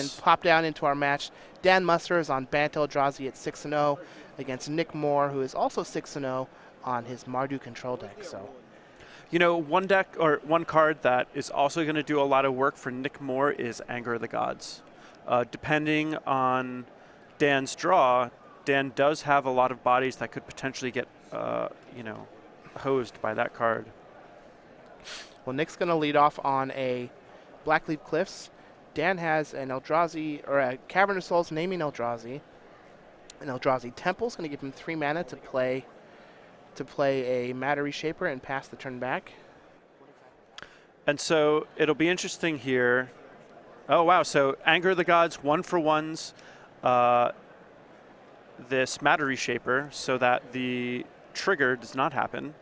and pop down into our match. Dan Musser is on Bant Eldrazi at 6-0 against Nick Moore, who is also 6-0 on his Mardu control deck. So, you know, one deck or one card that is also going to do a lot of work for Nick Moore is Anger of the Gods. Depending on Dan's draw, Dan does have a lot of bodies that could potentially get, you know, hosed by that card. Well, Nick's going to lead off on a Blackleaf Cliffs. Dan has an Eldrazi, or a Cavern of Souls naming Eldrazi. An Eldrazi Temple is going to give him 3 mana to play a Matter Reshaper and pass the turn back. And so it'll be interesting here. Oh, wow. So Anger of the Gods, 1-for-1s this Matter Reshaper so that the trigger does not happen.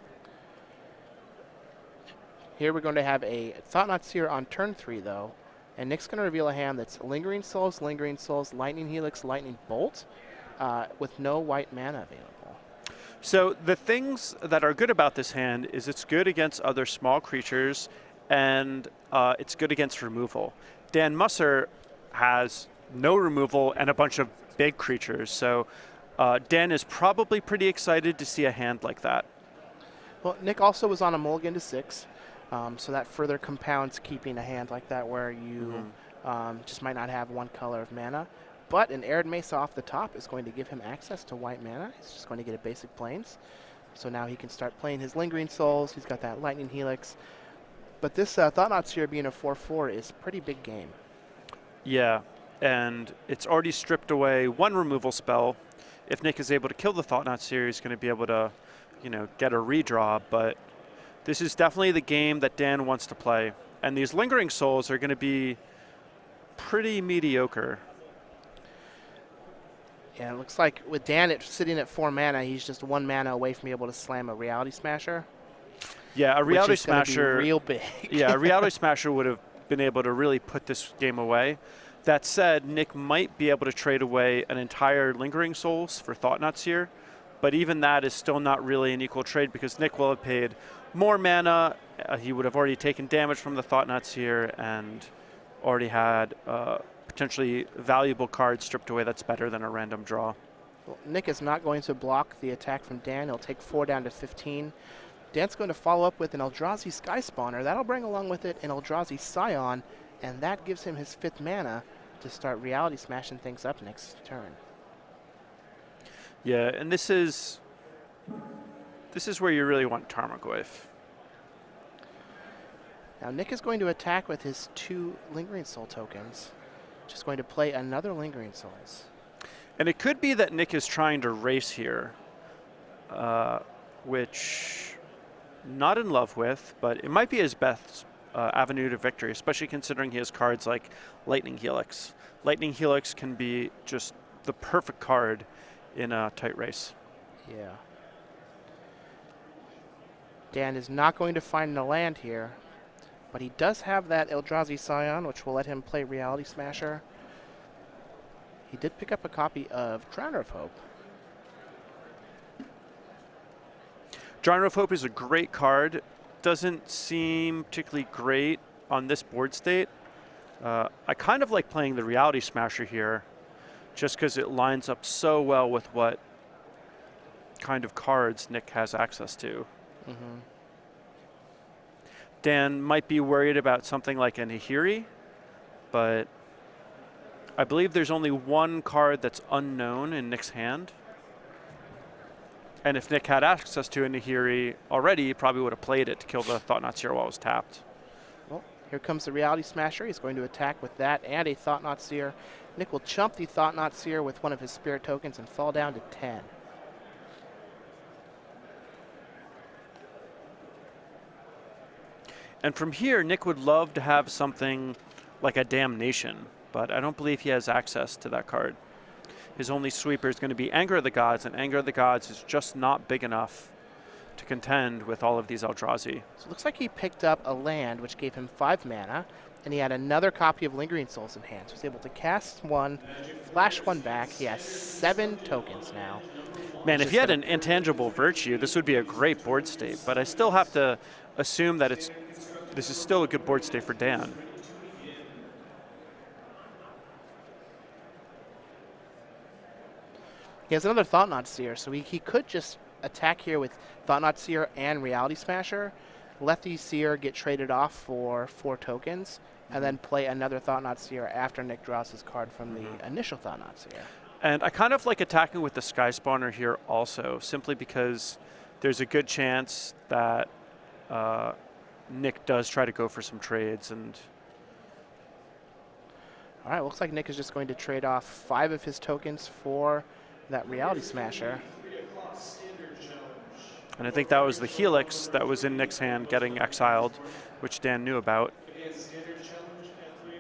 Here we're going to have a Thought-Knot Seer on turn 3, though. And Nick's going to reveal a hand that's Lingering Souls, Lightning Helix, Lightning Bolt, with no white mana available. So the things that are good about this hand is it's good against other small creatures, and it's good against removal. Dan Musser has no removal and a bunch of big creatures, so Dan is probably pretty excited to see a hand like that. Well, Nick also was on a mulligan to 6. So that further compounds keeping a hand like that where you just might not have one color of mana. But an Arid Mesa off the top is going to give him access to white mana. He's just going to get a basic Plains. So now he can start playing his Lingering Souls. He's got that Lightning Helix. But this Thought-Knot Seer being a 4/4 is a pretty big game. Yeah, and it's already stripped away one removal spell. If Nick is able to kill the Thought-Knot Seer, he's going to be able to, you know, get a redraw. But this is definitely the game that Dan wants to play. And these Lingering Souls are going to be pretty mediocre. Yeah, it looks like with Dan sitting at 4 mana, he's just 1 mana away from being able to slam a Reality Smasher. Yeah, a Reality which is gonna Smasher. be real big. Yeah, a Reality Smasher would have been able to really put this game away. That said, Nick might be able to trade away an entire Lingering Souls for Thought-Knot Seer. But even that is still not really an equal trade because Nick will have paid more mana. He would have already taken damage from the Thought-Knot Seer and already had potentially valuable cards stripped away that's better than a random draw. Well, Nick is not going to block the attack from Dan. He'll take 4 down to 15. Dan's going to follow up with an Eldrazi Sky Spawner. That'll bring along with it an Eldrazi Scion, and that gives him his 5th mana to start Reality Smashing things up next turn. Yeah, and this is where you really want Tarmogoyf. Now Nick is going to attack with his 2 Lingering Soul tokens. Just going to play another Lingering Souls. And it could be that Nick is trying to race here, which not in love with, but it might be his best avenue to victory, especially considering he has cards like Lightning Helix. Lightning Helix can be just the perfect card in a tight race. Yeah. Dan is not going to find a land here, but he does have that Eldrazi Scion, which will let him play Reality Smasher. He did pick up a copy of Drowner of Hope. Drowner of Hope is a great card. Doesn't seem particularly great on this board state. I kind of like playing the Reality Smasher here, just because it lines up so well with what kind of cards Nick has access to. Mm-hmm. Dan might be worried about something like a Nahiri, but I believe there's only one card that's unknown in Nick's hand. And if Nick had access to a Nahiri already, he probably would have played it to kill the Thought-Knot Seer while it was tapped. Well, here comes the Reality Smasher. He's going to attack with that and a Thought-Knot Seer. Nick will chump the Thought-Knot Seer with one of his Spirit tokens and fall down to 10. And from here, Nick would love to have something like a Damnation, but I don't believe he has access to that card. His only sweeper is going to be Anger of the Gods, and Anger of the Gods is just not big enough to contend with all of these Eldrazi. So it looks like he picked up a land, which gave him 5 mana, and he had another copy of Lingering Souls in hand. So he was able to cast 1, flash 1 back. He has 7 tokens now. Man, if he had an Intangible Virtue, this would be a great board state, but I still have to assume that this is still a good board state for Dan. He has another Thought-Knot Seer, so he could just attack here with Thought-Knot Seer and Reality Smasher, let the Seer get traded off for 4 tokens, and then play another Thought-Knot Seer after Nick draws his card from the initial Thought-Knot Seer. And I kind of like attacking with the Sky Spawner here also, simply because there's a good chance that Nick does try to go for some trades. And all right, looks like Nick is just going to trade off 5 of his tokens for that Reality Smasher. And I think that was the Helix that was in Nick's hand getting exiled, which Dan knew about.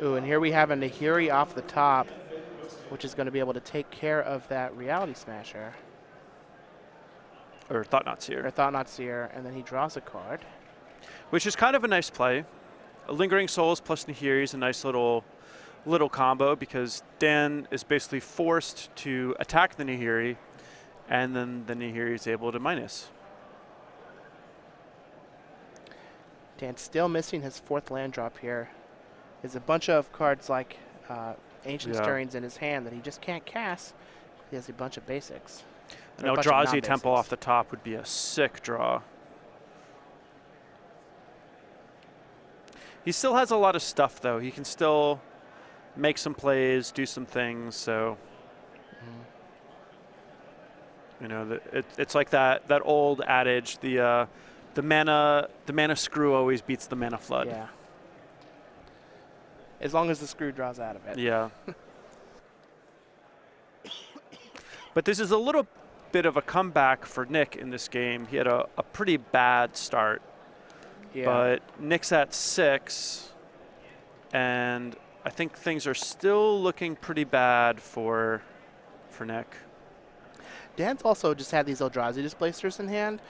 Ooh, and here we have a Nahiri off the top, which is going to be able to take care of that Reality Smasher. Or Thought-Knot Seer. Or Thought-Knot Seer, and then he draws a card. Which is kind of a nice play. A Lingering Souls plus Nahiri is a nice little combo, because Dan is basically forced to attack the Nahiri, and then the Nahiri is able to minus. Dan's still missing his 4th land drop here. There's a bunch of cards like Ancient Stirrings in his hand that he just can't cast. He has a bunch of basics. An Eldrazi Temple off the top would be a sick draw. He still has a lot of stuff, though. He can still make some plays, do some things. So, you know, it's like that old adage: the mana screw always beats the mana flood. Yeah. As long as the screw draws out of it. Yeah. But this is a little bit of a comeback for Nick in this game. He had a pretty bad start. Yeah. But Nick's at 6, and I think things are still looking pretty bad for Nick. Dan's also just had these Eldrazi Displacers in hand,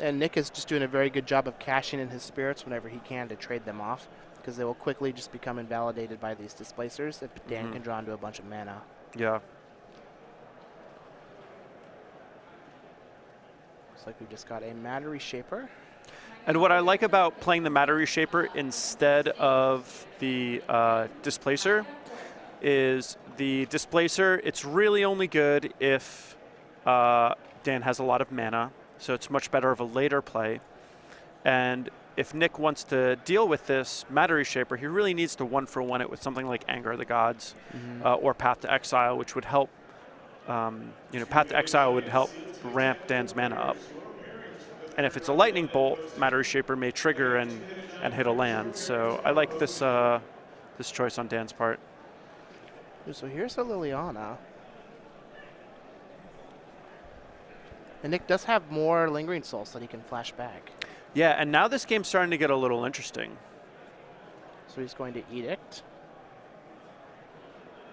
and Nick is just doing a very good job of cashing in his spirits whenever he can to trade them off, because they will quickly just become invalidated by these Displacers if Dan can draw into a bunch of mana. Yeah. Looks like we just got a Matter Reshaper. And what I like about playing the Matter Reshaper instead of the Displacer is the Displacer, it's really only good if Dan has a lot of mana, so it's much better of a later play. And if Nick wants to deal with this Matter Reshaper, he really needs to 1-for-1 it with something like Anger of the Gods or Path to Exile, which would help, Path to Exile would help ramp Dan's mana up. And if it's a Lightning Bolt, Matter Reshaper may trigger and hit a land. So I like this this choice on Dan's part. So here's a Liliana. And Nick does have more Lingering Souls that he can flash back. Yeah, and now this game's starting to get a little interesting. So he's going to Edict.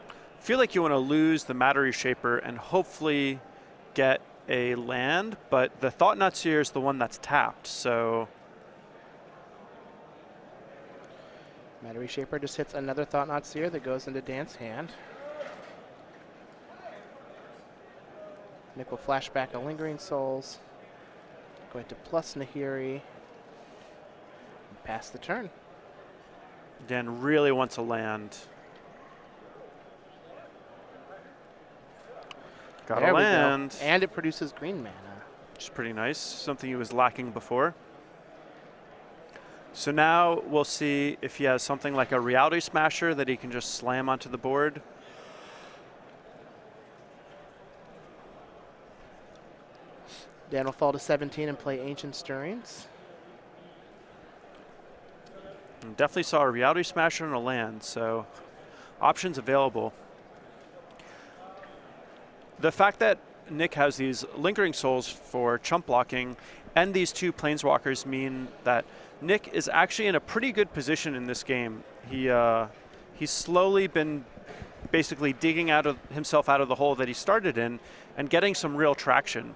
I feel like you want to lose the Matter Reshaper and hopefully get a land, but the Thought-Knot Seer is the one that's tapped, so... Matter Reshaper just hits another Thought-Knot Seer that goes into Dan's hand. Nick will flash back a Lingering Souls. Going to plus Nahiri. And pass the turn. Dan really wants a land. Got a land. And it produces green mana. Which is pretty nice. Something he was lacking before. So now we'll see if he has something like a Reality Smasher that he can just slam onto the board. Dan will fall to 17 and play Ancient Stirrings. And definitely saw a Reality Smasher and a land, so options available. The fact that Nick has these Lingering Souls for chump blocking and these 2 Planeswalkers mean that Nick is actually in a pretty good position in this game. He's slowly been basically digging himself out of the hole that he started in and getting some real traction.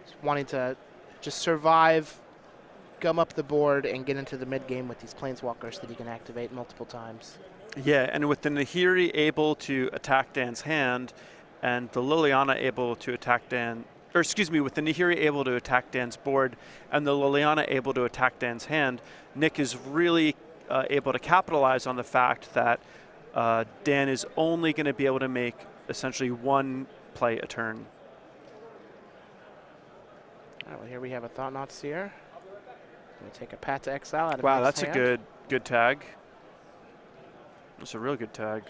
Just wanting to just survive, gum up the board, and get into the mid game with these Planeswalkers that he can activate multiple times. Yeah, and with the Nahiri able to attack Dan's hand, and the Liliana able to attack with the Nahiri able to attack Dan's board, and the Liliana able to attack Dan's hand, Nick is really able to capitalize on the fact that Dan is only going to be able to make essentially 1 play a turn. All right, well, here we have a Thought-Knot Seer. Going to take a Pat to exile out of Wow, Nick's that's hand. a good tag. That's a real good tag.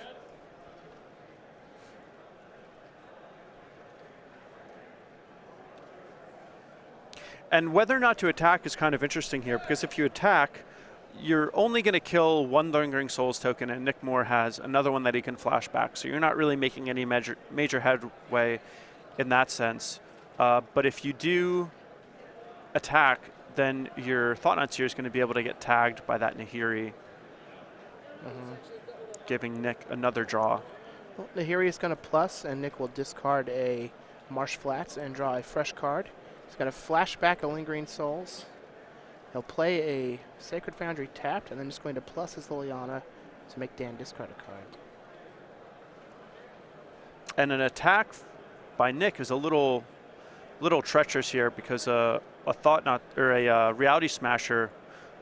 And whether or not to attack is kind of interesting here, because if you attack, you're only going to kill one Lingering Souls token, and Nick Moore has another one that he can flash back. So you're not really making any major headway in that sense. But if you do attack, then your Thought-Knot Seer is going to be able to get tagged by that Nahiri, giving Nick another draw. Well, Nahiri is going to plus, and Nick will discard a Marsh Flats and draw a fresh card. He's going to flash back a Lingering Souls. He'll play a Sacred Foundry tapped, and then just going to plus his Liliana to make Dan discard a card. And an attack by Nick is a little treacherous here, because a Thought-Knot or a Reality Smasher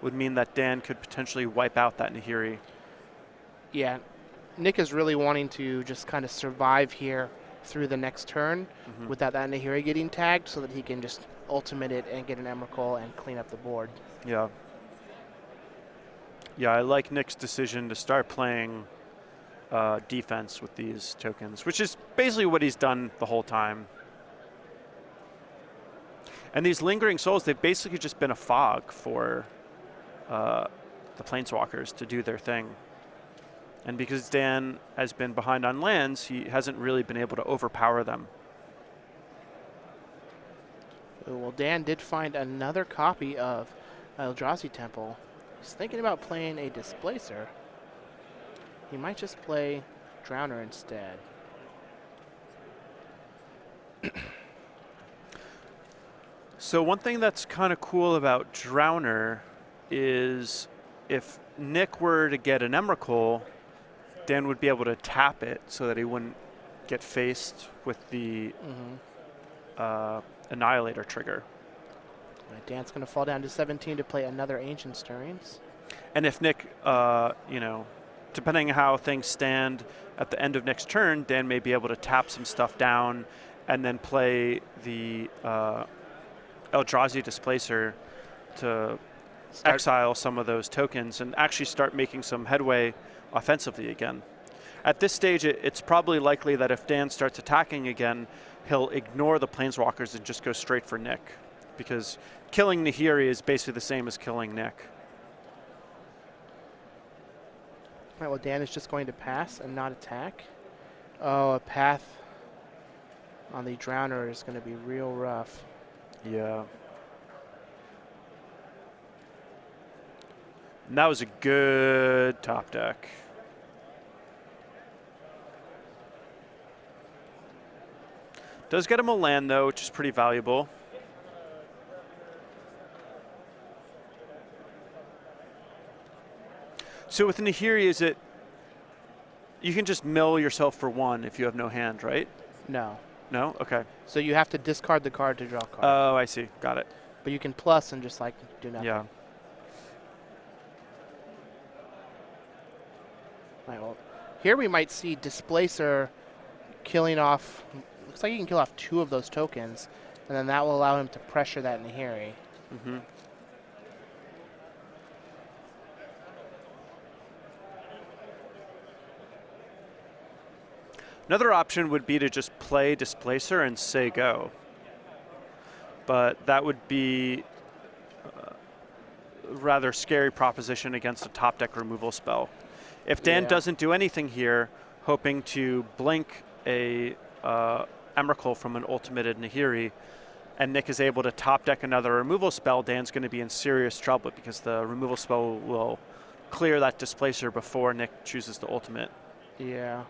would mean that Dan could potentially wipe out that Nahiri. Yeah, Nick is really wanting to just kind of survive here through the next turn without that Nahiri getting tagged, so that he can just ultimate it and get an Emrakul and clean up the board. Yeah. Yeah, I like Nick's decision to start playing defense with these tokens, which is basically what he's done the whole time. And these Lingering Souls, they've basically just been a fog for the Planeswalkers to do their thing. And because Dan has been behind on lands, he hasn't really been able to overpower them. Well, Dan did find another copy of Eldrazi Temple. He's thinking about playing a Displacer. He might just play Drowner instead. So one thing that's kind of cool about Drowner is if Nick were to get an Emrakul, Dan would be able to tap it so that he wouldn't get faced with the Annihilator trigger. Right, Dan's going to fall down to 17 to play another Ancient Stirrings. And if Nick, depending on how things stand at the end of next turn, Dan may be able to tap some stuff down and then play the Eldrazi Displacer to exile some of those tokens and actually start making some headway offensively again. At this stage, it's probably likely that if Dan starts attacking again, he'll ignore the Planeswalkers and just go straight for Nick, because killing Nahiri is basically the same as killing Nick. All right, well, Dan is just going to pass and not attack. Oh, a path on the Drowner is going to be real rough. Yeah. And that was a good top deck. Does get him a land, though, which is pretty valuable. So with Nahiri, is it you can just mill yourself for one if you have no hand, right? No. No? Okay. So you have to discard the card to draw a card. Oh, I see. Got it. But you can plus and just, like, do nothing. Yeah. All right, well, here we might see Displacer killing off. Looks like he can kill off 2 of those tokens, and then that will allow him to pressure that Nahiri. Another option would be to just play Displacer and say go. But that would be a rather scary proposition against a top deck removal spell. If Dan doesn't do anything here, hoping to blink a Emrakul from an ultimated Nahiri, and Nick is able to top deck another removal spell, Dan's going to be in serious trouble because the removal spell will clear that Displacer before Nick chooses the ultimate. Yeah.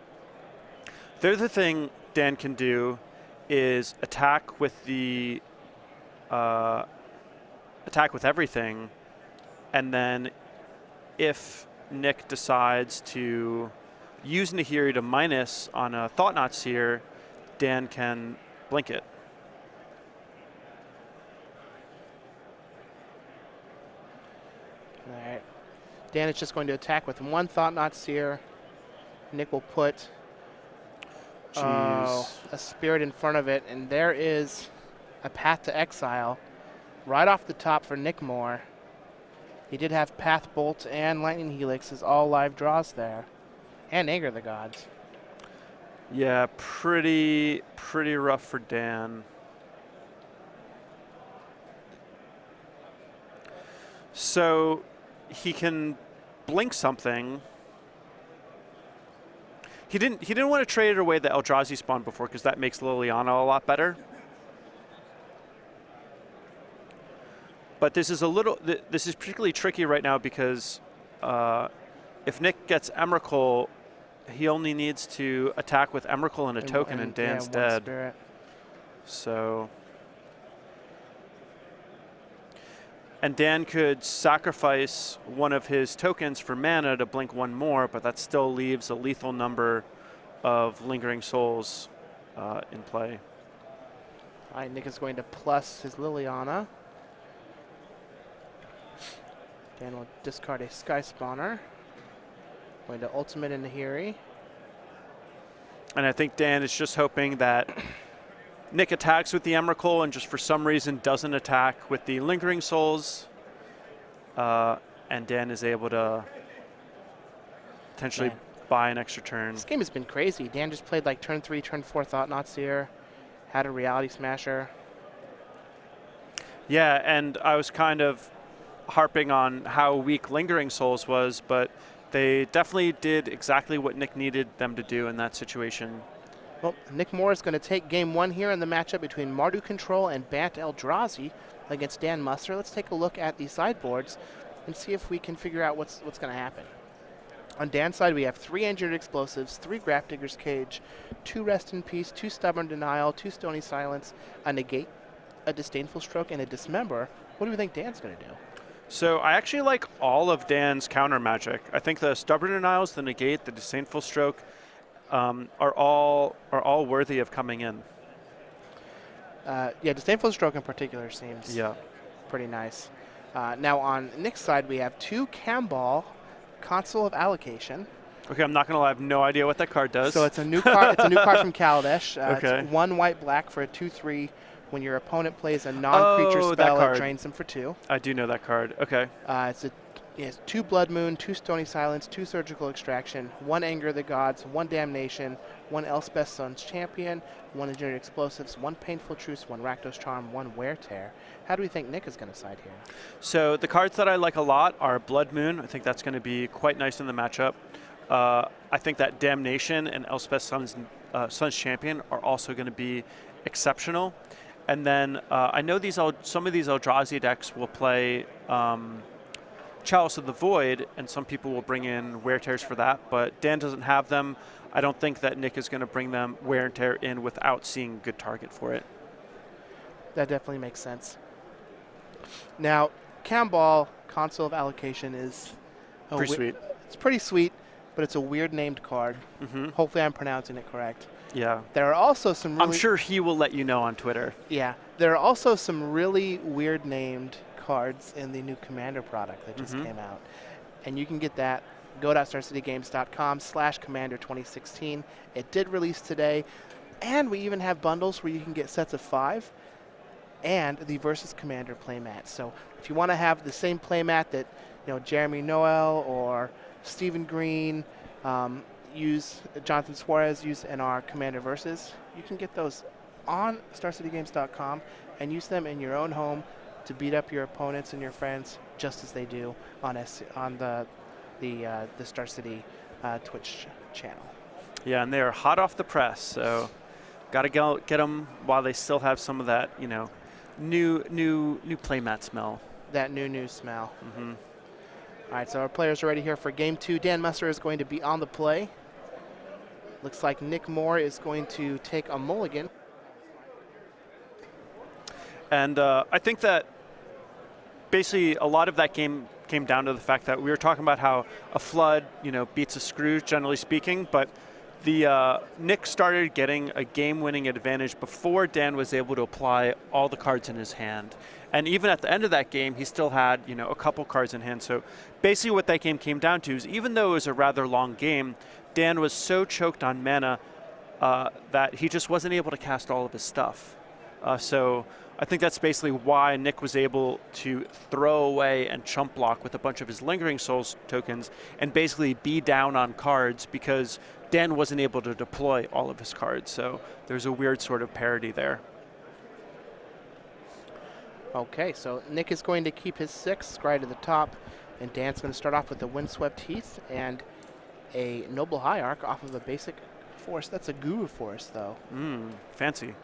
The other thing Dan can do is attack with the attack with everything, and then if Nick decides to use Nahiri to minus on a Thought-Knot Seer, Dan can blink it. All right. Dan is just going to attack with 1 Thought-Knot Seer. Nick will put Jeez. A Spirit in front of it, and there is a Path to Exile right off the top for Nick Moore. He did have Path Bolt and Lightning Helix as all live draws there, and Anger the Gods. Yeah, pretty rough for Dan. So he can blink something. He didn't want to trade away the Eldrazi spawn before because that makes Liliana a lot better. But this is this is particularly tricky right now because if Nick gets Emrakul, he only needs to attack with Emrakul and a token, and Dan's dead. Spirit. So, and Dan could sacrifice one of his tokens for mana to blink one more, but that still leaves a lethal number of Lingering Souls in play. All right, Nick is going to plus his Liliana. Dan will discard a Sky Spawner. Going to ultimate in Nahiri. And I think Dan is just hoping that Nick attacks with the Emrakul and just for some reason doesn't attack with the Lingering Souls. And Dan is able to potentially buy an extra turn. This game has been crazy. Dan just played like turn 3, turn 4 Thought-Knot Seer. Had a Reality Smasher. Yeah, and I was kind of harping on how weak Lingering Souls was, but they definitely did exactly what Nick needed them to do in that situation. Well, Nick Moore is going to take game 1 here in the matchup between Mardu Control and Bant Eldrazi against Dan Musser. Let's take a look at the sideboards and see if we can figure out what's going to happen. On Dan's side, we have 3 Engineered Explosives, 3 Grafdigger's Cage, 2 Rest in Peace, 2 Stubborn Denial, 2 Stony Silence, a Negate, a Disdainful Stroke, and a Dismember. What do we think Dan's going to do? So I actually like all of Dan's counter magic. I think the Stubborn Denials, the Negate, the Disdainful Stroke are all worthy of coming in. Yeah, Disdainful Stroke in particular seems pretty nice. Now on Nick's side, we have 2 Camball, Console of Allocation. Okay, I'm not gonna lie, I have no idea what that card does. So it's a new card. It's a new card from Kaladesh. Okay. It's 1 white/black for a 2/3. When your opponent plays a non-creature spell, it drains them for 2. I do know that card. Okay. It's 2 Blood Moon, 2 Stony Silence, 2 Surgical Extraction, 1 Anger of the Gods, 1 Damnation, 1 Elspeth Sun's Champion, 1 Engineered Explosives, 1 Painful Truce, 1 Rakdos Charm, 1 Wear Tear. How do we think Nick is going to side here? So the cards that I like a lot are Blood Moon. I think that's going to be quite nice in the matchup. I think that Damnation and Elspeth Sun's Champion are also going to be exceptional. And then I know some of these Eldrazi decks will play Chalice of the Void, and some people will bring in Wear Tears for that, but Dan doesn't have them. I don't think that Nick is going to bring them Wear and Tear in without seeing a good target for it. That definitely makes sense. Now, Camball, Console of Allocation is pretty sweet. It's pretty sweet, but it's a weird named card. Mm-hmm. Hopefully I'm pronouncing it correct. Yeah. There are also some really... I'm sure he will let you know on Twitter. Yeah. There are also some really weird named cards in the new Commander product that just came out. And you can get that. Go.starcitygames.com/Commander2016. It did release today. And we even have bundles where you can get sets of 5 and the Versus Commander playmat. So if you want to have the same playmat that Jeremy Noel or Stephen Green, Jonathan Suarez use in our Commander Versus, you can get those on StarCityGames.com and use them in your own home to beat up your opponents and your friends just as they do on the Star City Twitch channel. Yeah, and they are hot off the press, so got to get them while they still have some of that, new playmat smell. That new smell. Mm-hmm. All right, so our players are ready here for game 2. Dan Musser is going to be on the play. Looks like Nick Moore is going to take a mulligan. And I think that basically a lot of that game came down to the fact that we were talking about how a flood, beats a Scrooge, generally speaking, but Nick started getting a game-winning advantage before Dan was able to apply all the cards in his hand. And even at the end of that game, he still had, a couple cards in hand. So basically what that game came down to is even though it was a rather long game, Dan was so choked on mana that he just wasn't able to cast all of his stuff. So I think that's basically why Nick was able to throw away and chump block with a bunch of his Lingering Souls tokens and basically be down on cards because Dan wasn't able to deploy all of his cards. So there's a weird sort of parity there. Okay, so Nick is going to keep his 6 right at the top, and Dan's going to start off with the Windswept Heath and a Noble Hierarch off of a basic forest. That's a Guru Forest, though. Fancy.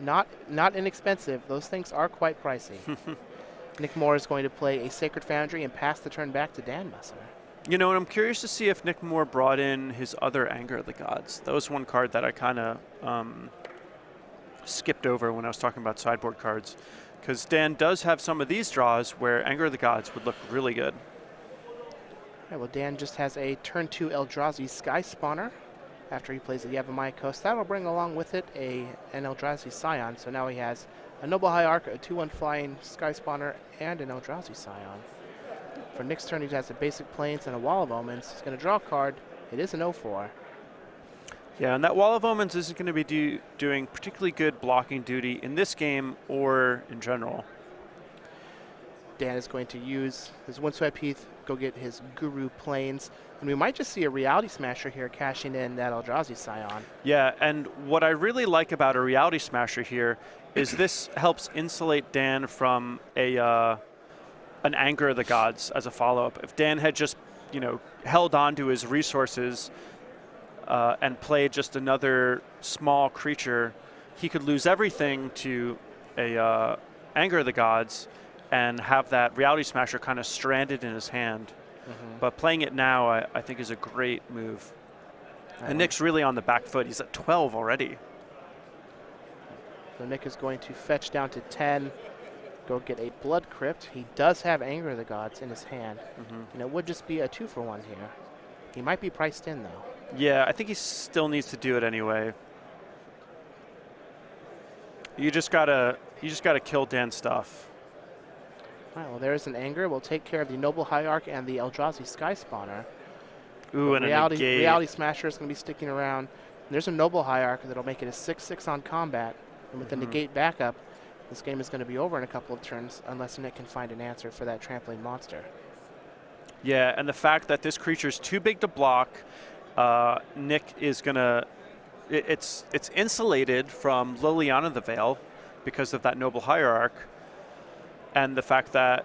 Not inexpensive. Those things are quite pricey. Nick Moore is going to play a Sacred Foundry and pass the turn back to Dan Musser. You know, and I'm curious to see if Nick Moore brought in his other Anger of the Gods. That was one card that I kind of skipped over when I was talking about sideboard cards. Because Dan does have some of these draws where Anger of the Gods would look really good. All right, well, Dan just has a turn 2 Eldrazi Sky Spawner after he plays the Yavimaya Coast. That'll bring along with it an Eldrazi Scion. So now he has a Noble Hierarch, a 2/1 flying Sky Spawner, and an Eldrazi Scion. For Nick's turn, he has a basic Plains and a Wall of Omens. He's going to draw a card. It is an 0/4. Yeah, and that Wall of Omens isn't going to be doing particularly good blocking duty in this game or in general. Dan is going to use his Windswept Heath, go get his Guru Plains, and we might just see a Reality Smasher here cashing in that Eldrazi Scion. Yeah, and what I really like about a Reality Smasher here is this helps insulate Dan from an Anger of the Gods as a follow-up. If Dan had just, held on to his resources and played just another small creature, he could lose everything to a Anger of the Gods and have that Reality Smasher kind of stranded in his hand. But playing it now, I think, is a great move. And Nick's really on the back foot. He's at 12 already. So Nick is going to fetch down to 10, go get a Blood Crypt. He does have Anger of the Gods in his hand, and it would just be a 2-for-1 here. He might be priced in, though. Yeah, I think he still needs to do it anyway. You just gotta kill Dan's stuff. All right, well, there's an Anger. We'll take care of the Noble Hierarch and the Eldrazi Sky Spawner. Ooh, and a negate. Reality Smasher is going to be sticking around. There's a Noble Hierarch that'll make it a 6/6 on combat. And with the negate backup, this game is going to be over in a couple of turns unless Nick can find an answer for that trampling monster. Yeah, and the fact that this creature is too big to block, Nick is going to... It's insulated from Liliana the Veil because of that Noble Hierarch. And the fact that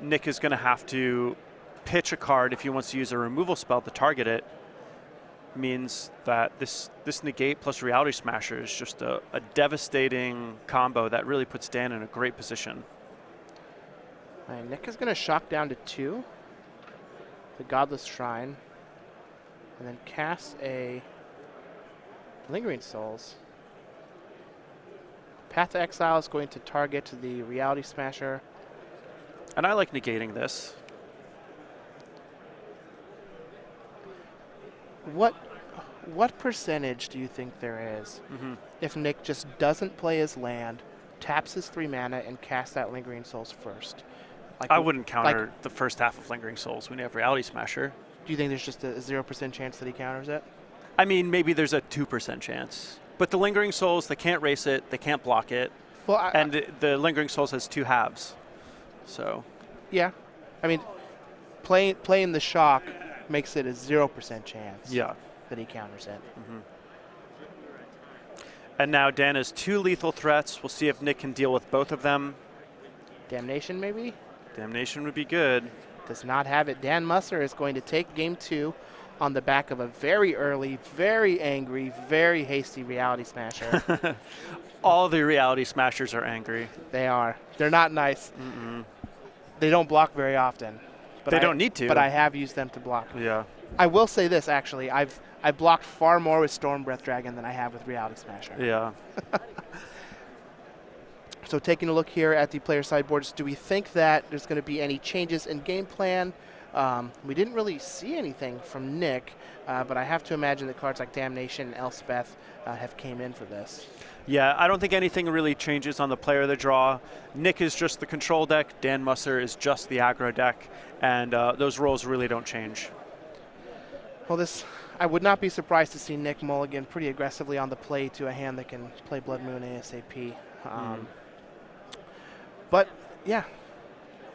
Nick is going to have to pitch a card if he wants to use a removal spell to target it means that this negate plus Reality Smasher is just a devastating combo that really puts Dan in a great position. All right, Nick is going to shock down to 2, the Godless Shrine, and then cast a Lingering Souls. Path to Exile is going to target the Reality Smasher. And I like negating this. What percentage do you think there is if Nick just doesn't play his land, taps his 3 mana, and casts that Lingering Souls first? I wouldn't counter the first half of Lingering Souls when you have Reality Smasher. Do you think there's just a 0% chance that he counters it? I mean, maybe there's a 2% chance. But the Lingering Souls, they can't race it, they can't block it. Well, the Lingering Souls has 2 halves. So. Yeah. I mean, playing the shock makes it a 0% chance that he counters it. And now Dan has 2 lethal threats. We'll see if Nick can deal with both of them. Damnation, maybe? Damnation would be good. Does not have it. Dan Musser is going to take game 2 on the back of a very early, very angry, very hasty Reality Smasher. All the Reality Smashers are angry. They are. They're not nice. They don't block very often. But they don't need to. But I have used them to block. Yeah. I will say this, actually. I blocked far more with Storm Breath Dragon than I have with Reality Smasher. Yeah. So taking a look here at the player sideboards, do we think that there's going to be any changes in game plan? We didn't really see anything from Nick, but I have to imagine that cards like Damnation and Elspeth have came in for this. Yeah, I don't think anything really changes on the player of the draw. Nick is just the control deck. Dan Musser is just the aggro deck, and those roles really don't change. Well, this I would not be surprised to see Nick mulligan pretty aggressively on the play to a hand that can play Blood Moon ASAP. But yeah,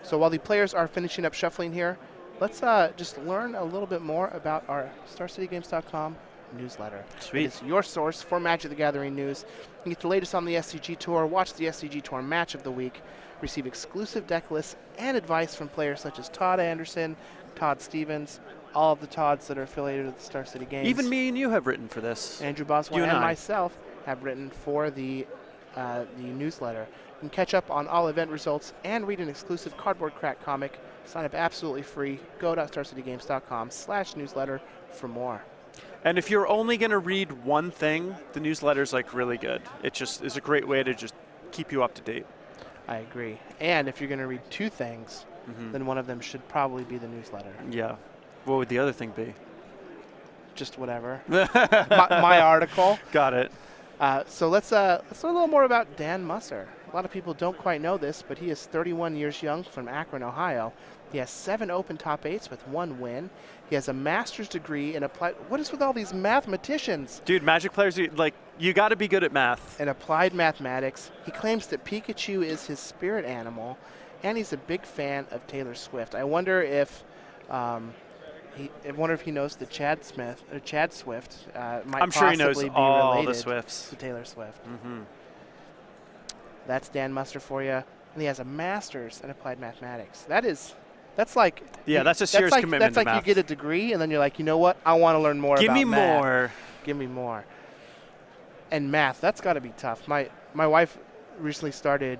so while the players are finishing up shuffling here, let's just learn a little bit more about our StarCityGames.com newsletter. Sweet. It's your source for Magic the Gathering news. You can get the latest on the SCG Tour, watch the SCG Tour Match of the Week, receive exclusive deck lists and advice from players such as Todd Anderson, Todd Stevens, all of the Todds that are affiliated with the Star City Games. Even me and you have written for this. Andrew Boswell and and I. myself have written for the newsletter. You can catch up on all event results and read an exclusive Cardboard Crack comic. Sign up absolutely free. Go to starcitygames.com/newsletter for more. And if you're only going to read one thing, the newsletter's like really good. It just is a great way to just keep you up to date. I agree. And if you're going to read two things, then one of them should probably be the newsletter. Yeah. What would the other thing be? Just whatever. my article. Got it. So let's learn a little more about Dan Musser. A lot of people don't quite know this, but he is 31 years young from Akron, Ohio. He has 7 open top 8s with 1 win. He has a master's degree in applied. What is with all these mathematicians? Dude, Magic players, you got to be good at math. In applied mathematics. He claims that Pikachu is his spirit animal, and he's a big fan of Taylor Swift. I wonder if he knows that Chad Swift might I'm sure he knows possibly be all related the Swifts. to Taylor Swift. That's Dan Musser for you, and he has a master's in applied mathematics. That's like that's a serious commitment That's to like math. you get a degree, and then you're like, you know what? I want to learn more Give about me math. more. Give me more. And math, that's got to be tough. My wife recently started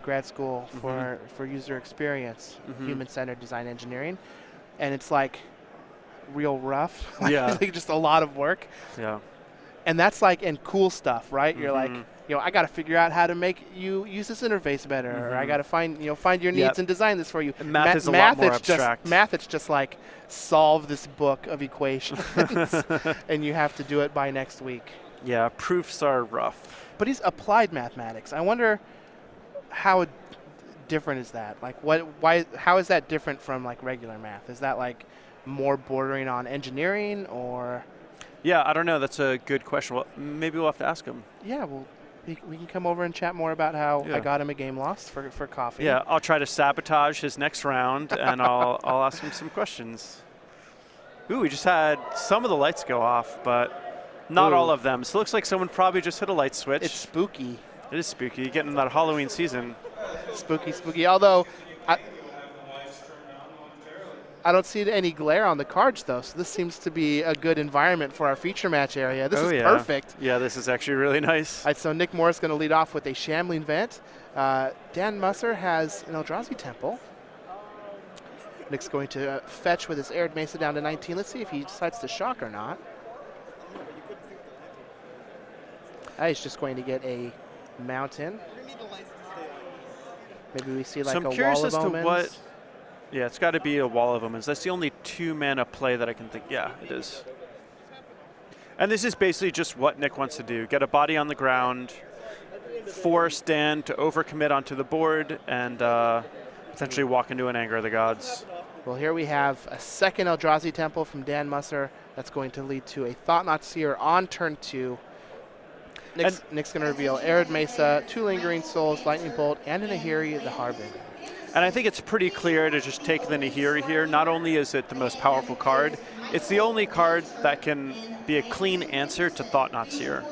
grad school for user experience, human-centered design engineering, and it's like real rough. Yeah. Like just a lot of work. Yeah. And that's like in cool stuff, right? You're like, I got to figure out how to make you use this interface better, or I got to find your needs and design this for you. Math is a lot more abstract. Math, it's just like solve this book of equations, and you have to do it by next week. Yeah, proofs are rough. But he's applied mathematics. I wonder how different is that? Like, how is that different from like regular math? Is that like more bordering on engineering, or? Yeah, I don't know. That's a good question. Well, maybe we'll have to ask him. Yeah, well, we can come over and chat more about how I got him a game lost for coffee. Yeah, I'll try to sabotage his next round, and I'll ask him some questions. Ooh, we just had some of the lights go off, but not all of them. So it looks like someone probably just hit a light switch. It's spooky. It is spooky. Getting that Halloween season. Spooky. Although, I don't see any glare on the cards, though, so this seems to be a good environment for our feature match area. This is perfect. Yeah, this is actually really nice. All right, so Nick Morris is going to lead off with a Shambling Vent. Dan Musser has an Eldrazi Temple. Nick's going to fetch with his Arid Mesa down to 19. Let's see if he decides to shock or not. He's just going to get a Mountain. Maybe we see like so I'm a curious Wall of as to Omens. what. Yeah, it's got to be a Wall of Omens. That's the only 2-mana play that I can think. Yeah, it is. And this is basically just what Nick wants to do. Get a body on the ground, force Dan to overcommit onto the board, and potentially walk into an Anger of the Gods. Well, here we have a second Eldrazi Temple from Dan Musser. That's going to lead to a Thought-Knot Seer on turn 2. Nick's going to reveal Arid Mesa, 2 Lingering Souls, Lightning Bolt, and an Nahiri the Harbinger. And I think it's pretty clear to just take the Nahiri here. Not only is it the most powerful card, it's the only card that can be a clean answer to Thought-Knot Seer.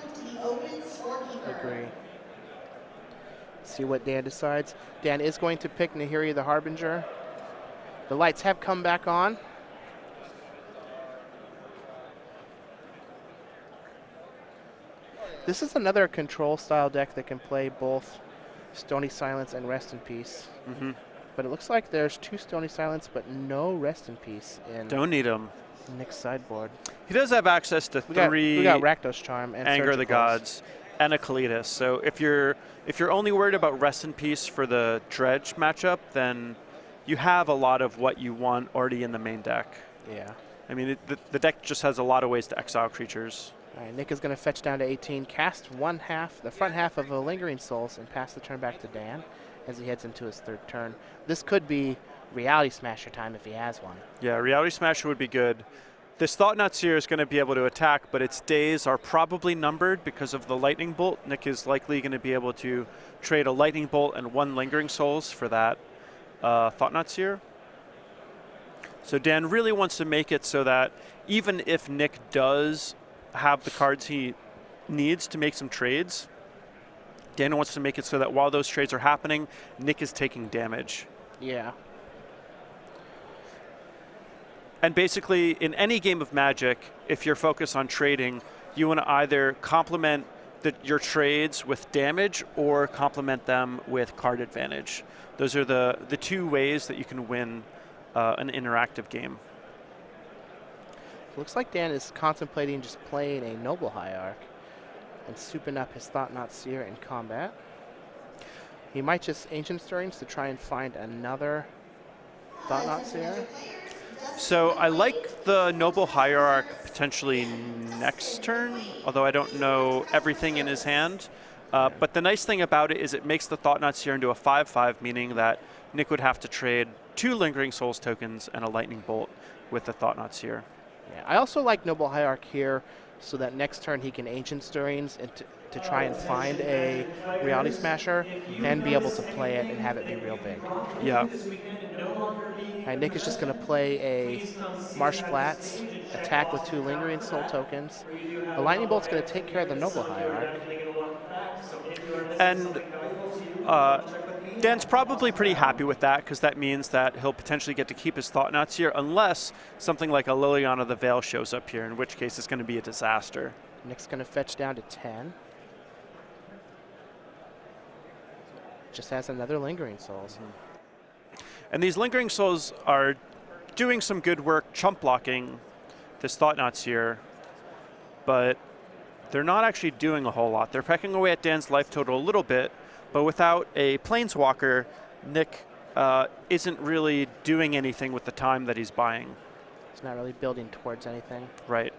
Agree. See what Dan decides. Dan is going to pick Nahiri the Harbinger. The lights have come back on. This is another control style deck that can play both Stony Silence and Rest in Peace. But it looks like there's 2 Stony Silence, but no Rest in Peace in Don't need him. Nick's sideboard. He does have access to 3 we got Rakdos Charm and Anger of the Surgicals. Gods and a Kalitas. So if you're only worried about Rest in Peace for the Dredge matchup, then you have a lot of what you want already in the main deck. Yeah. I mean, the deck just has a lot of ways to exile creatures. All right, Nick is going to fetch down to 18, cast the front half of a Lingering Souls, and pass the turn back to Dan as he heads into his 3rd turn. This could be Reality Smasher time if he has one. Yeah, Reality Smasher would be good. This Thought-Knot Seer is going to be able to attack, but its days are probably numbered because of the Lightning Bolt. Nick is likely going to be able to trade a Lightning Bolt and 1 Lingering Souls for that Thought-Knot Seer. So Dan really wants to make it so that even if Nick does have the cards he needs to make some trades, Dan wants to make it so that while those trades are happening, Nick is taking damage. Yeah. And basically, in any game of Magic, if you're focused on trading, you want to either complement your trades with damage or complement them with card advantage. Those are the two ways that you can win an interactive game. Looks like Dan is contemplating just playing a Noble Hierarch and souping up his Thought-Knot Seer in combat. He might just Ancient Stirrings to try and find another Thought-Knot Seer. So I like the Noble Hierarch potentially next turn, although I don't know everything in his hand. But the nice thing about it is it makes the Thought-Knot Seer into a 5/5, meaning that Nick would have to trade 2 Lingering Souls tokens and a Lightning Bolt with the Thought-Knot Seer. Yeah, I also like Noble Hierarch here so that next turn he can Ancient Stirrings and to try and find a Reality Smasher and be able to play it and have it be real big. Yeah. And Nick is just going to play a Marsh Flats, attack with 2 Lingering Soul tokens. The Lightning Bolt's going to take care of the Noble Hierarch. And Dan's probably pretty happy with that because that means that he'll potentially get to keep his Thought-Knot Seer unless something like a Liliana the Veil shows up here, in which case it's going to be a disaster. Nick's going to fetch down to 10. Just has another Lingering Souls. And these Lingering Souls are doing some good work chump blocking this Thought-Knot Seer, but they're not actually doing a whole lot. They're pecking away at Dan's life total a little bit, but without a Planeswalker, Nick isn't really doing anything with the time that he's buying. He's not really building towards anything. Right.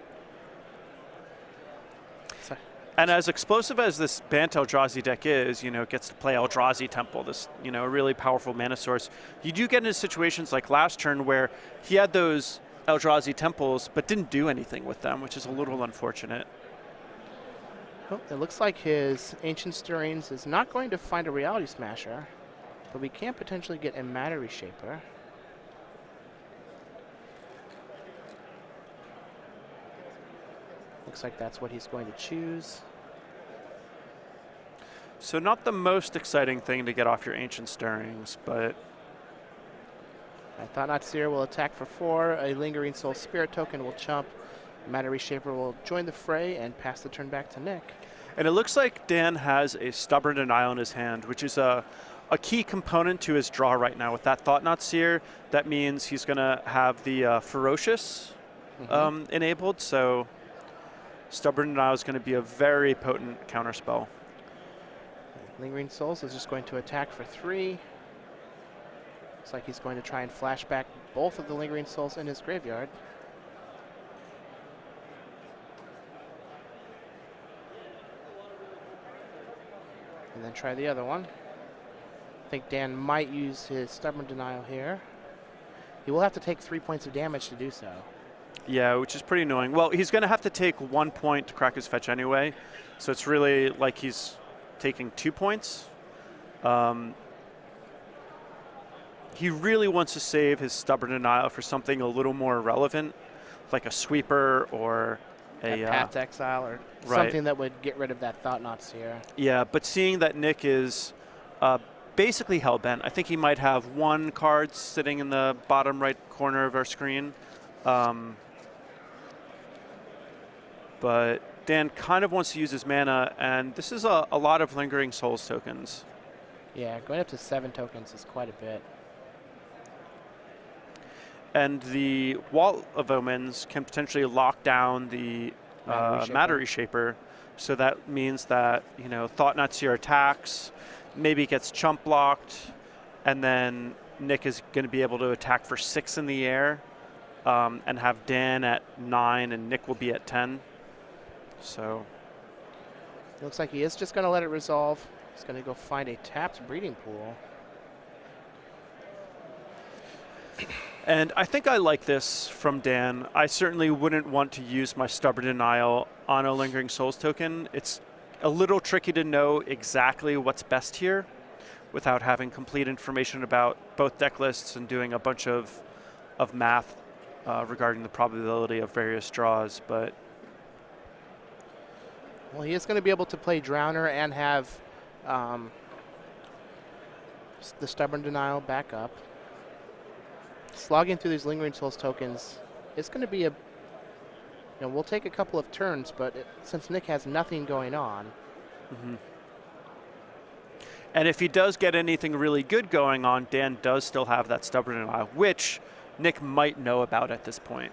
So And as explosive as this Bant Eldrazi deck is, it gets to play Eldrazi Temple, this, a really powerful mana source. You do get into situations like last turn where he had those Eldrazi Temples but didn't do anything with them, which is a little unfortunate. well, it looks like his Ancient Stirrings is not going to find a Reality Smasher, but we can potentially get a Matter Reshaper. Looks like that's what he's going to choose. So not the most exciting thing to get off your Ancient Stirrings, but I Thought-Knot Seer will attack for 4. A Lingering Soul Spirit token will chump. Matter Reshaper will join the fray and pass the turn back to Nick. and it looks like Dan has a Stubborn Denial in his hand, which is a key component to his draw right now. With that Thought-Knot Seer, that means he's going to have the Ferocious enabled, so Stubborn Denial is going to be a very potent counterspell. Lingering Souls is just going to attack for 3. Looks like he's going to try and flashback both of the Lingering Souls in his graveyard. And then try the other one. I think Dan might use his Stubborn Denial here. He will have to take 3 points of damage to do so. Yeah, which is pretty annoying. Well, he's going to have to take 1 point to crack his fetch anyway, so it's really like he's taking 2 points. He really wants to save his Stubborn Denial for something a little more relevant, like a sweeper or a Path to Exile or something that would get rid of that Thought-Knot Seer. Yeah, but seeing that Nick is basically hellbent, I think he might have 1 card sitting in the bottom right corner of our screen. But Dan kind of wants to use his mana, and this is a lot of Lingering Souls tokens. Yeah, going up to 7 tokens is quite a bit. And the Wall of Omens can potentially lock down the Matter Reshaper, so that means that, Thought-Knot Seer attacks, maybe gets chump blocked, and then Nick is going to be able to attack for 6 in the air, and have Dan at 9, and Nick will be at 10. So Looks like he is just going to let it resolve. He's going to go find a tapped Breeding Pool. And I think I like this from Dan. I certainly wouldn't want to use my Stubborn Denial on a Lingering Souls token. It's a little tricky to know exactly what's best here without having complete information about both deck lists and doing a bunch of math regarding the probability of various draws. But well, he is going to be able to play Drowner and have the Stubborn Denial back up. Slogging through these Lingering Souls tokens is going to be we'll take a couple of turns, but since Nick has nothing going on. Mm-hmm. And if he does get anything really good going on, Dan does still have that Stubborn Denial, which Nick might know about at this point.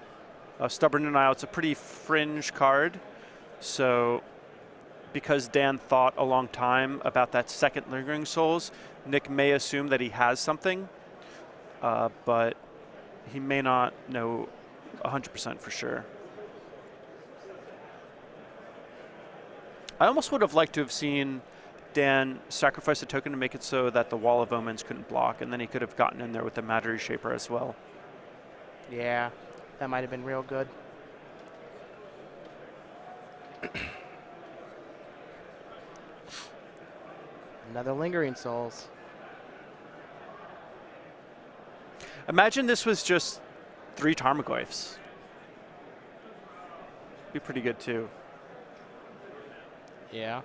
Stubborn Denial, it's a pretty fringe card, so because Dan thought a long time about that second Lingering Souls, Nick may assume that he has something, but he may not know 100% for sure. I almost would have liked to have seen Dan sacrifice a token to make it so that the Wall of Omens couldn't block, and then he could have gotten in there with the Matter Shaper as well. Yeah, that might have been real good. Another Lingering Souls. Imagine this was just 3 Tarmogoyfs. Be pretty good too. Yeah.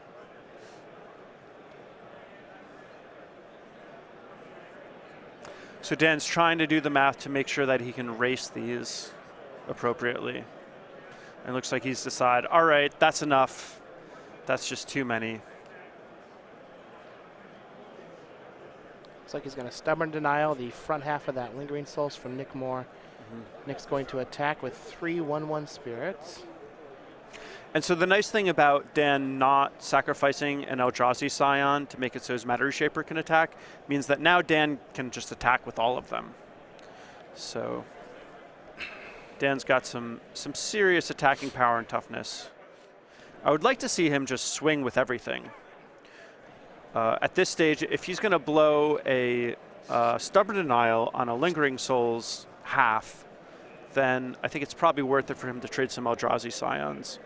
So Dan's trying to do the math to make sure that he can race these appropriately. And it looks like he's decided, all right, that's enough. That's just too many. Looks like he's going to Stubborn Denial the front half of that Lingering Souls from Nick Moore. Mm-hmm. Nick's going to attack with 3 1/1 spirits. And so the nice thing about Dan not sacrificing an Eldrazi Scion to make it so his Matter Shaper can attack means that now Dan can just attack with all of them. So Dan's got some serious attacking power and toughness. I would like to see him just swing with everything. At this stage, if he's going to blow a Stubborn Denial on a Lingering Souls half, then I think it's probably worth it for him to trade some Eldrazi Scions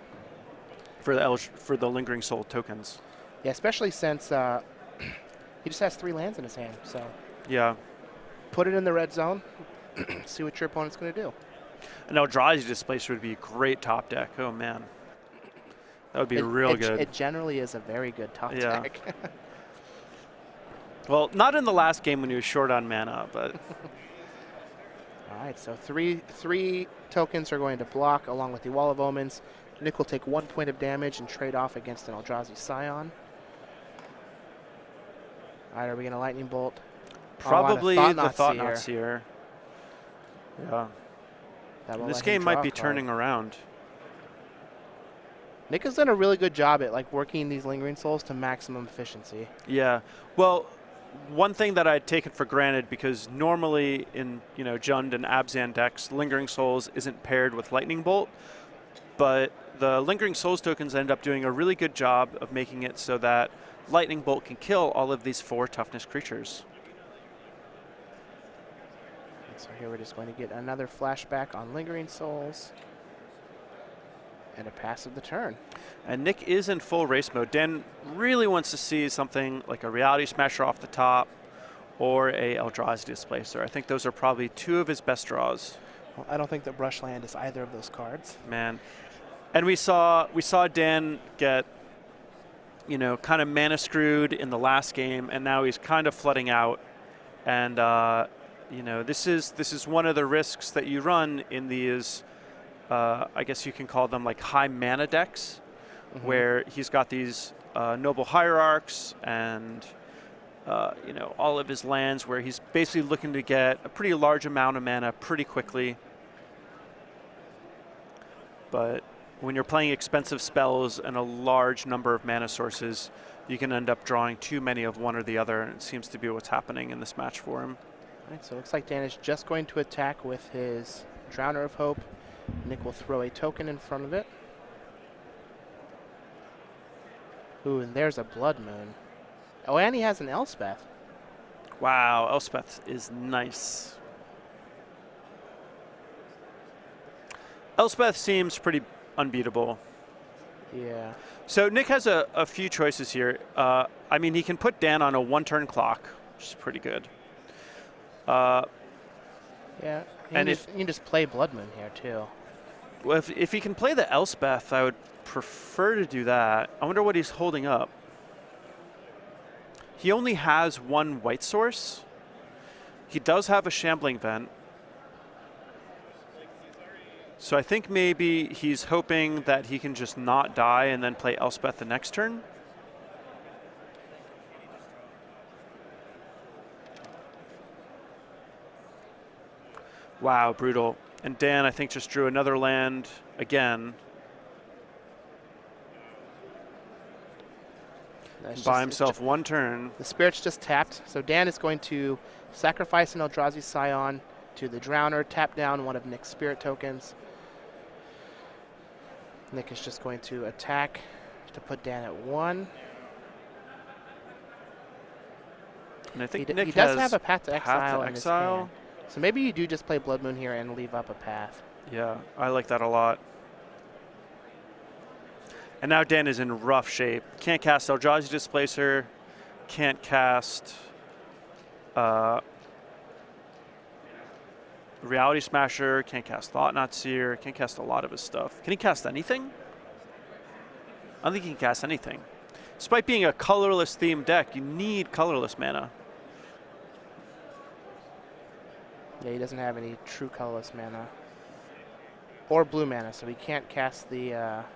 for the Lingering Soul tokens. Yeah, especially since he just has 3 lands in his hand. So yeah, put it in the red zone. See what your opponent's going to do. An Eldrazi Displacer would be a great top deck. Oh man, that would be real good. It generally is a very good top deck. Well, not in the last game when he was short on mana, but. All right, so three tokens are going to block along with the Wall of Omens. Nick will take 1 point of damage and trade off against an Eldrazi Scion. All right, are we going to Lightning Bolt? Probably the Thought-Knot Seer. Yeah. This game might be turning around. Nick has done a really good job at working these Lingering Souls to maximum efficiency. Yeah. Well, one thing that I'd taken for granted, because normally in Jund and Abzan decks, Lingering Souls isn't paired with Lightning Bolt, but the Lingering Souls tokens end up doing a really good job of making it so that Lightning Bolt can kill all of these 4 toughness creatures. So here we're just going to get another flashback on Lingering Souls. And a pass of the turn. And Nick is in full race mode. Dan really wants to see something like a Reality Smasher off the top or a Eldrazi Displacer. I think those are probably 2 of his best draws. Well, I don't think that Brushland is either of those cards. Man. And we saw Dan get, kind of mana screwed in the last game, and now he's kind of flooding out. And, this is one of the risks that you run in these, I guess you can call them like high mana decks, where he's got these Noble Hierarchs and, all of his lands where he's basically looking to get a pretty large amount of mana pretty quickly. But when you're playing expensive spells and a large number of mana sources, you can end up drawing too many of one or the other, and it seems to be what's happening in this match for him. All right, so it looks like Dan is just going to attack with his Drowner of Hope. Nick will throw a token in front of it. Ooh, and there's a Blood Moon. Oh, and he has an Elspeth. Wow, Elspeth is nice. Elspeth seems pretty unbeatable. Yeah. So Nick has a few choices here. I mean, he can put Dan on a 1-turn clock, which is pretty good. Yeah. And You can just play Blood Moon here too. Well, if he can play the Elspeth, I would prefer to do that. I wonder what he's holding up. He only has 1 white source. He does have a Shambling Vent. So I think maybe he's hoping that he can just not die and then play Elspeth the next turn. Wow, brutal. And Dan, I think, just drew another land again. Buy himself 1 turn. The Spirit's just tapped, so Dan is going to sacrifice an Eldrazi Scion to the Drowner, tap down one of Nick's Spirit tokens. Nick is just going to attack to put Dan at 1. And I think he Nick does has have a Path to Exile in his Exile. hand. So maybe you do just play Blood Moon here and leave up a path. Yeah, I like that a lot. And now Dan is in rough shape. Can't cast Eldrazi Displacer. Can't cast Reality Smasher. Can't cast Thought-Knot Seer. Can't cast a lot of his stuff. Can he cast anything? I don't think he can cast anything. Despite being a colorless themed deck, you need colorless mana. Yeah, he doesn't have any true colorless mana. Or blue mana, so he can't cast the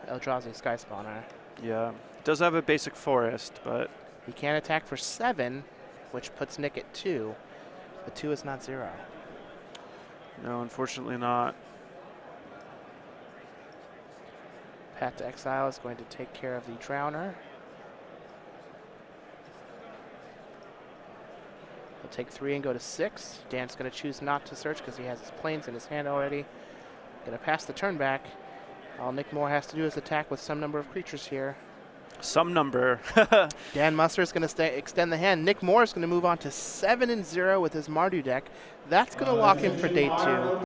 Eldrazi Sky Spawner. Yeah, it does have a basic forest, but... He can attack for 7, which puts Nick at 2. But 2 is not 0. No, unfortunately not. Path to Exile is going to take care of the Drowner. He'll take 3 and go to 6. Dan's going to choose not to search because he has his planes in his hand already. Going to pass the turn back. All Nick Moore has to do is attack with some number of creatures here. Some number. Dan Musser is going to extend the hand. Nick Moore is going to move on to 7-0 with his Mardu deck. That's going to lock him for day 2.